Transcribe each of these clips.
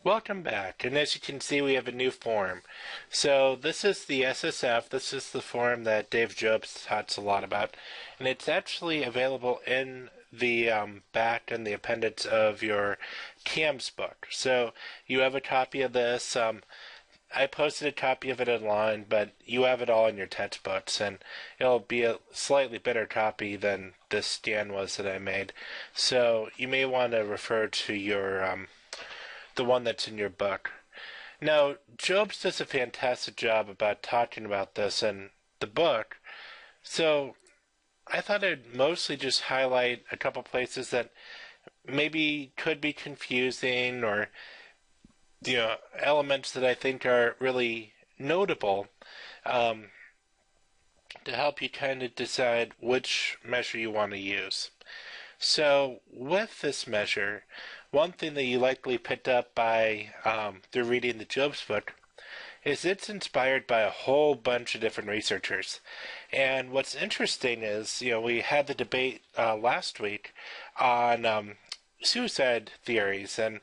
Welcome back, and as you can see we have a new form. So this is the SSF, this is the form that Dave Jobs talks a lot about, and it's actually available in the back and the appendix of your TAMS book. So you have a copy of this. I posted a copy of it online, but you have it all in your textbooks, and it'll be a slightly better copy than this scan was that I made. So you may want to refer to your the one that's in your book. Now, Jobs does a fantastic job about talking about this in the book, so I thought I'd mostly just highlight a couple places that maybe could be confusing or elements that I think are really notable um, to help you kind of decide which measure you want to use. So with this measure, one thing that you likely picked up by through reading the Jobs book is it's inspired by a whole bunch of different researchers. And what's interesting is, we had the debate last week on suicide theories, and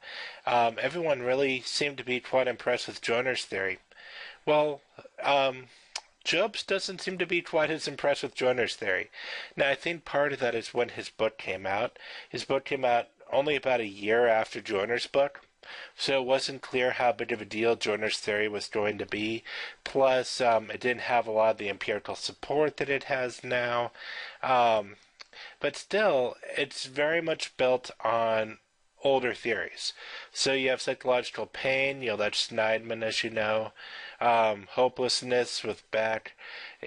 everyone really seemed to be quite impressed with Joner's theory. Well, Jobs doesn't seem to be quite as impressed with Joner's theory. Now, I think part of that is when his book came out. His book came out only about a year after Joner's book, so it wasn't clear how big of a deal Joner's theory was going to be. Plus, it didn't have a lot of the empirical support that it has now. But still, it's very much built on older theories. So you have psychological pain, that's Schneidman, as you know, hopelessness with Beck,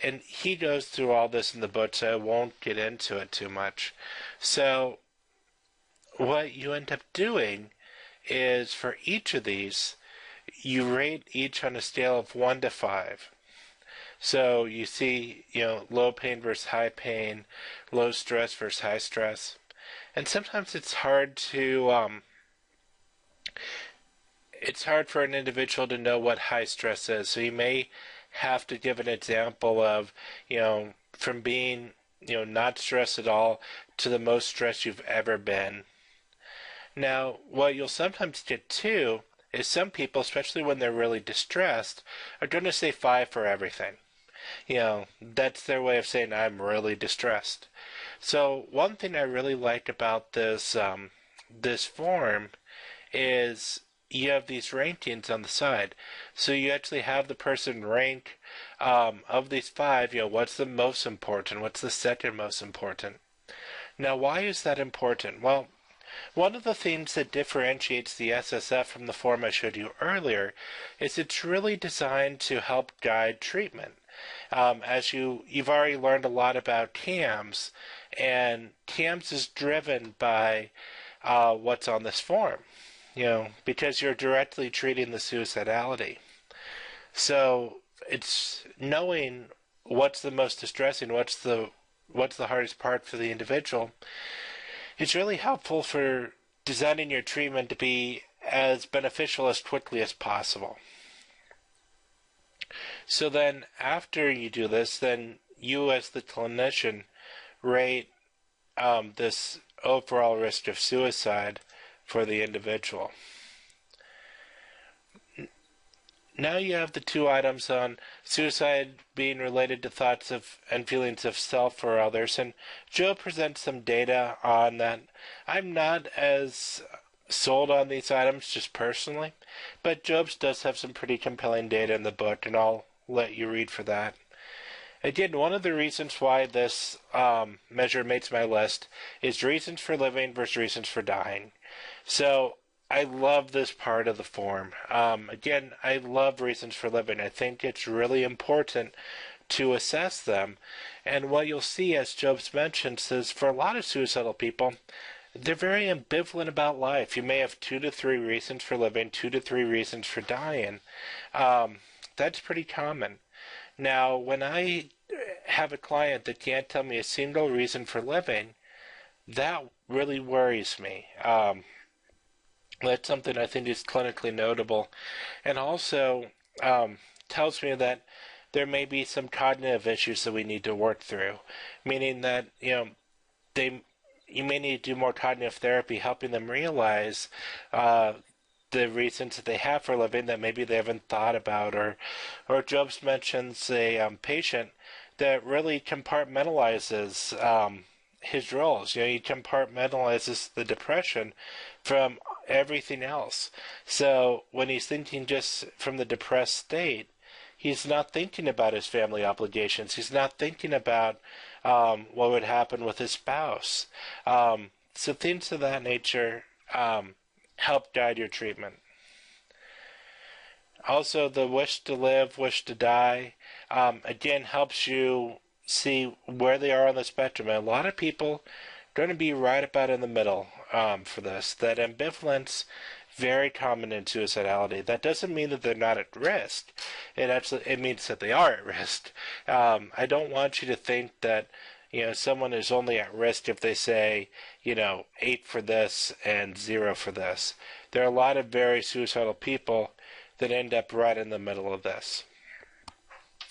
and he goes through all this in the book, so I won't get into it too much. So what you end up doing is for each of these, you rate each on a scale of 1 to 5. So you see, low pain versus high pain, low stress versus high stress. And sometimes it's hard for an individual to know what high stress is. So you may have to give an example of, from being, not stressed at all to the most stressed you've ever been. Now, what you'll sometimes get too is some people, especially when they're really distressed, are going to say 5 for everything. That's their way of saying I'm really distressed. So one thing I really like about this form is you have these rankings on the side. So you actually have the person rank of these 5, what's the most important, what's the second most important. Now, why is that important? Well, one of the things that differentiates the SSF from the form I showed you earlier is it's really designed to help guide treatment. As you've already learned a lot about TAMS, and TAMS is driven by what's on this form, because you're directly treating the suicidality. So it's knowing what's the most distressing, what's the hardest part for the individual. It's really helpful for designing your treatment to be as beneficial as quickly as possible. So then after you do this, then you as the clinician rate this overall risk of suicide for the individual. Now you have the 2 items on suicide being related to thoughts of and feelings of self or others, and Joe presents some data on that. I'm not as sold on these items just personally, but Jobs does have some pretty compelling data in the book, and I'll let you read for that. Again, one of the reasons why this measure makes my list is reasons for living versus reasons for dying. So I love this part of the form. Again, I love reasons for living. I think it's really important to assess them. And what you'll see, as Jobs mentions, is for a lot of suicidal people, they're very ambivalent about life. You may have 2 to 3 reasons for living, 2 to 3 reasons for dying. That's pretty common. Now, when I have a client that can't tell me a single reason for living, that really worries me. That's something I think is clinically notable, and also tells me that there may be some cognitive issues that we need to work through, meaning that you may need to do more cognitive therapy, helping them realize the reasons that they have for living that maybe they haven't thought about, or Jobs mentions a patient that really compartmentalizes his roles. You know, he compartmentalizes the depression from everything else. So when he's thinking just from the depressed state, he's not thinking about his family obligations. He's not thinking about what would happen with his spouse. So things of that nature help guide your treatment. Also, the wish to live, wish to die, again, helps you see where they are on the spectrum. And a lot of people are going to be right about in the middle for this. That ambivalence, very common in suicidality. That doesn't mean that they're not at risk. It means that they are at risk. I don't want you to think that someone is only at risk if they say 8 for this and 0 for this. There are a lot of very suicidal people that end up right in the middle of this.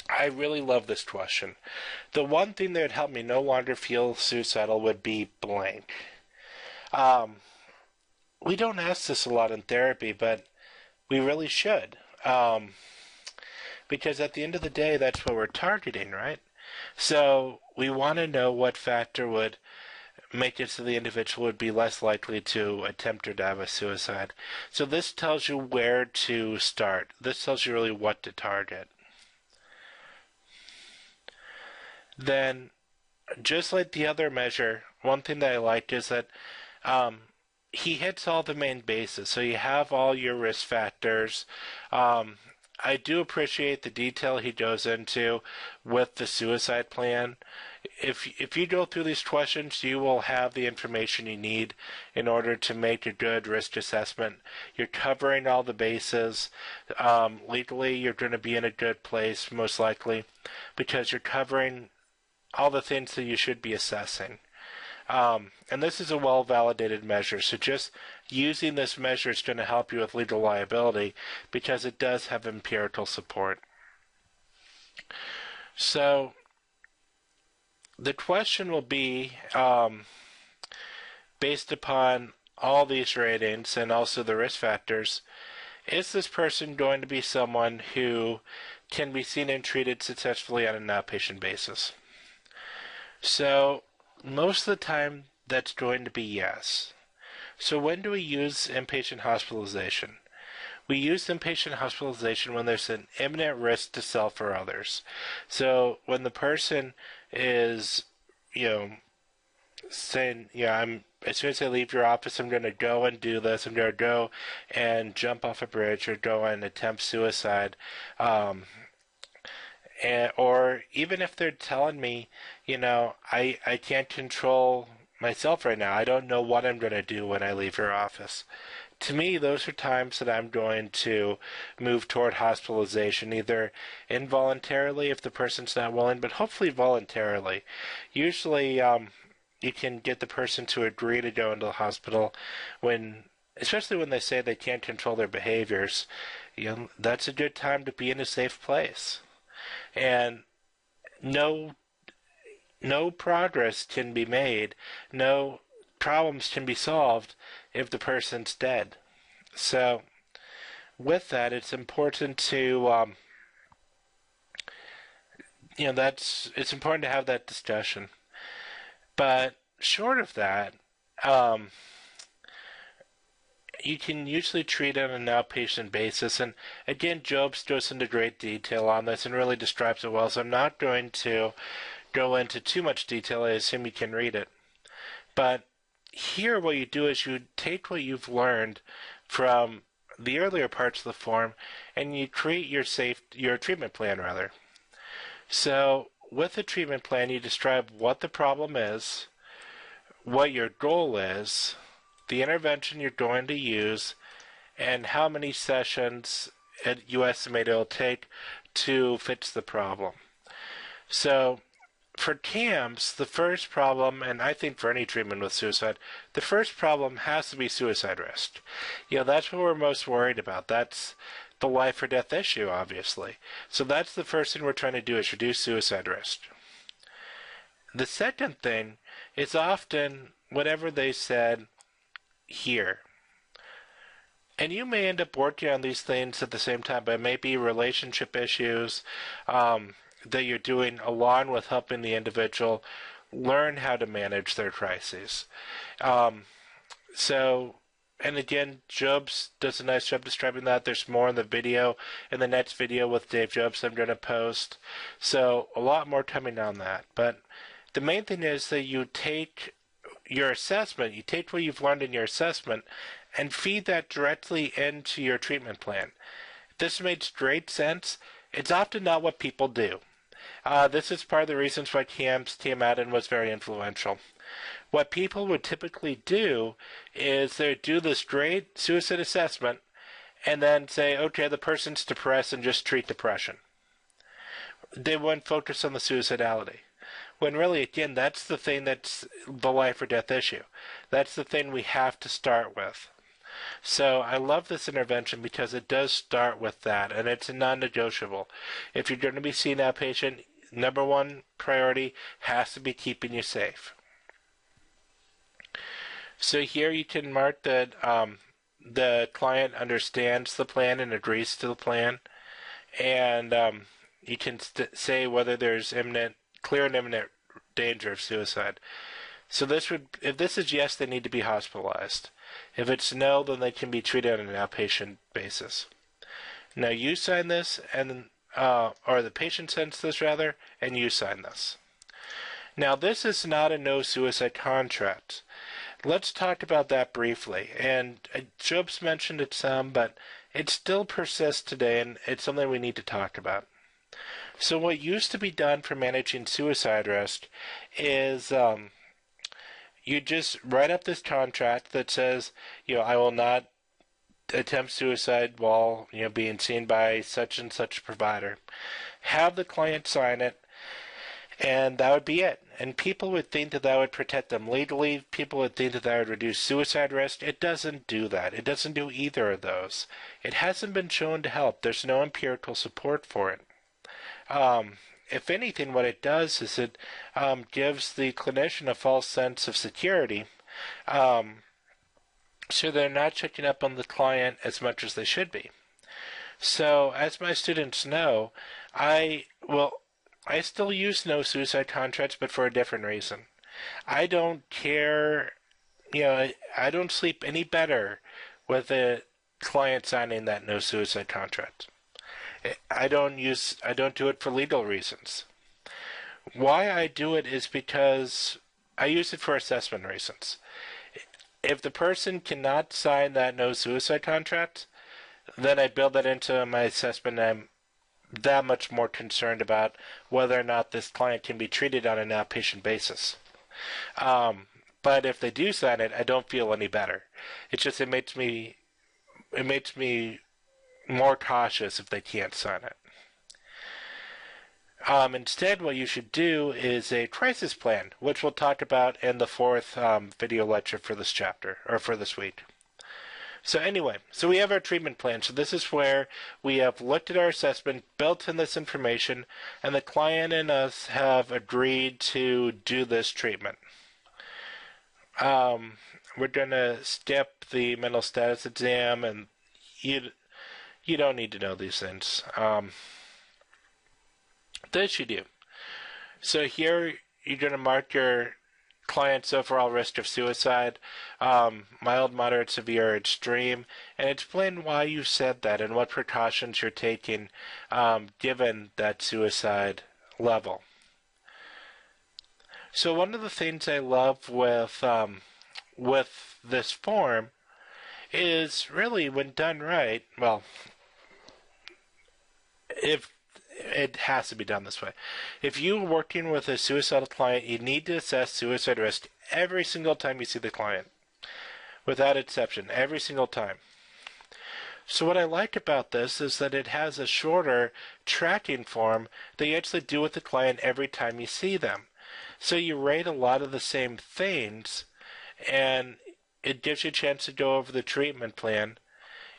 I really love this question. The one thing that would help me no longer feel suicidal would be blank. We don't ask this a lot in therapy, but we really should. Because at the end of the day, that's what we're targeting, right? So we want to know what factor would make it so the individual would be less likely to attempt or die by suicide. So this tells you where to start. This tells you really what to target. Then, just like the other measure, one thing that I like is that he hits all the main bases. So you have all your risk factors. I do appreciate the detail he goes into with the suicide plan. If you go through these questions, you will have the information you need in order to make a good risk assessment. You're covering all the bases. Legally, you're going to be in a good place, most likely, because you're covering all the things that you should be assessing. And this is a well-validated measure, so just using this measure is going to help you with legal liability because it does have empirical support. So the question will be, based upon all these ratings and also the risk factors, is this person going to be someone who can be seen and treated successfully on an outpatient basis? So most of the time, that's going to be yes. So when do we use inpatient hospitalization? We use inpatient hospitalization when there's an imminent risk to self or others. So when the person is, saying, as soon as I leave your office, I'm going to go and do this. I'm going to go and jump off a bridge or go and attempt suicide. Or even if they're telling me, I can't control myself right now. I don't know what I'm going to do when I leave your office. To me, those are times that I'm going to move toward hospitalization, either involuntarily if the person's not willing, but hopefully voluntarily. Usually, you can get the person to agree to go into the hospital especially when they say they can't control their behaviors. That's a good time to be in a safe place. And no progress can be made, no problems can be solved if the person's dead. So with that, it's important to it's important to have that discussion. But short of that, you can usually treat it on an outpatient basis. And again, Jobs goes into great detail on this and really describes it well. So I'm not going to go into too much detail. I assume you can read it. But here what you do is you take what you've learned from the earlier parts of the form and you create your treatment plan, rather. So with the treatment plan, you describe what the problem is, what your goal is, the intervention you're going to use, and how many sessions you estimate it'll take to fix the problem. So for CAMS, the first problem, and I think for any treatment with suicide, the first problem has to be suicide risk. That's what we're most worried about. That's the life or death issue, obviously. So that's the first thing we're trying to do, is reduce suicide risk. The second thing is often whatever they said here. And you may end up working on these things at the same time, but it may be relationship issues that you're doing along with helping the individual learn how to manage their crises. Um, and again, Jobs does a nice job describing that. There's more in the video, in the next video with Dave Jobs I'm going to post. So a lot more coming on that. But the main thing is that you take your assessment, you take what you've learned in your assessment, and feed that directly into your treatment plan. This makes great sense. It's often not what people do. This is part of the reasons why TM Adden was very influential. What people would typically do is they would do this great suicide assessment and then say, okay, the person's depressed, and just treat depression. They wouldn't focus on the suicidality. When really, again, that's the thing that's the life or death issue. That's the thing we have to start with. So I love this intervention because it does start with that, and it's a non-negotiable. If you're going to be seeing that patient, number one priority has to be keeping you safe. So here you can mark that the client understands the plan and agrees to the plan, and you can say whether there's clear and imminent danger of suicide. So if this is yes, they need to be hospitalized. If it's no, then they can be treated on an outpatient basis. Now you sign this, and or the patient signs this rather, and you sign this. Now this is not a no suicide contract. Let's talk about that briefly. And Jobs mentioned it some, but it still persists today, and it's something we need to talk about. So what used to be done for managing suicide risk is you just write up this contract that says, I will not attempt suicide while being seen by such and such provider. Have the client sign it, and that would be it. And people would think that would protect them legally. People would think that would reduce suicide risk. It doesn't do that. It doesn't do either of those. It hasn't been shown to help. There's no empirical support for it. If anything, what it does is it gives the clinician a false sense of security, so they're not checking up on the client as much as they should be. So, as my students know, I still use no suicide contracts, but for a different reason. I don't care, I don't sleep any better with a client signing that no suicide contract. I don't do it for legal reasons. Why I do it is because I use it for assessment reasons. If the person cannot sign that no suicide contract, then I build that into my assessment, and I'm that much more concerned about whether or not this client can be treated on an outpatient basis. But if they do sign it, I don't feel any better. It's just it makes me more cautious if they can't sign it. Instead, what you should do is a crisis plan, which we'll talk about in the fourth video lecture for this chapter, or for this week. So anyway, we have our treatment plan. So this is where we have looked at our assessment, built in this information, and the client and us have agreed to do this treatment. We're going to skip the mental status exam, and you don't need to know these things. This you do. So here you're going to mark your client's overall risk of suicide, mild, moderate, severe, extreme, and explain why you said that and what precautions you're taking given that suicide level. So one of the things I love with this form is really, when done right, well, if it has to be done this way. If you're working with a suicidal client, you need to assess suicide risk every single time you see the client, without exception, every single time. So what I like about this is that it has a shorter tracking form that you actually do with the client every time you see them. So you rate a lot of the same things, and it gives you a chance to go over the treatment plan.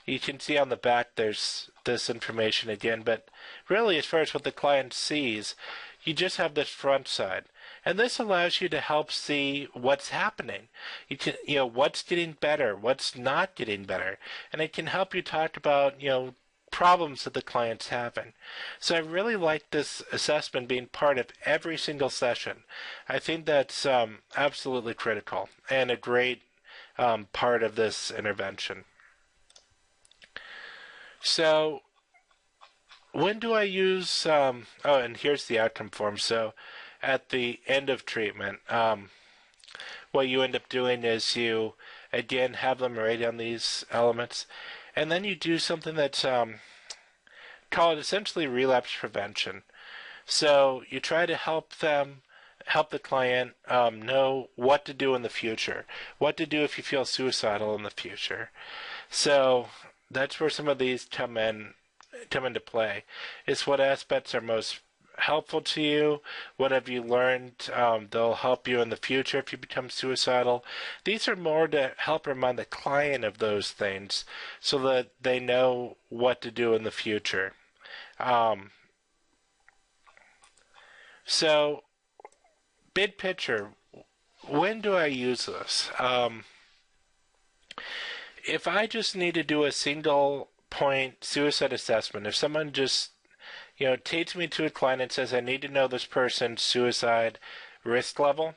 You can see on the back there's this information again, but really as far as what the client sees, you just have this front side. And this allows you to help see what's happening. You can, what's getting better, what's not getting better. And it can help you talk about, problems that the client's having. So I really like this assessment being part of every single session. I think that's absolutely critical and a great part of this intervention. So when do I use, and here's the outcome form. So at the end of treatment, what you end up doing is you, again, have them write down these elements, and then you do something that's called essentially relapse prevention. So you try to help the client know what to do in the future, what to do if you feel suicidal in the future. So that's where some of these come into play. Is what aspects are most helpful to you? What have you learned? They'll help you in the future if you become suicidal. These are more to help remind the client of those things so that they know what to do in the future. So, big picture, when do I use this? If I just need to do a single point suicide assessment, if someone just takes me to a client and says, I need to know this person's suicide risk level,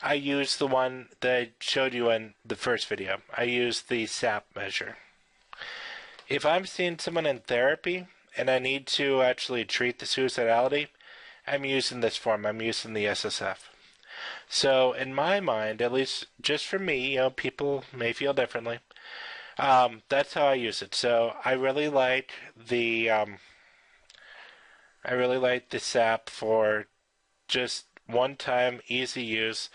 I use the one that I showed you in the first video. I use the SAP measure. If I'm seeing someone in therapy and I need to actually treat the suicidality, I'm using this form. I'm using the SSF. So in my mind, at least just for me, people may feel differently. That's how I use it. So I really like the SAP for just one-time, easy use,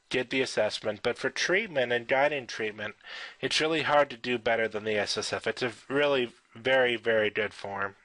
get the assessment. But for treatment and guiding treatment, it's really hard to do better than the SSF. It's a really very, very good form.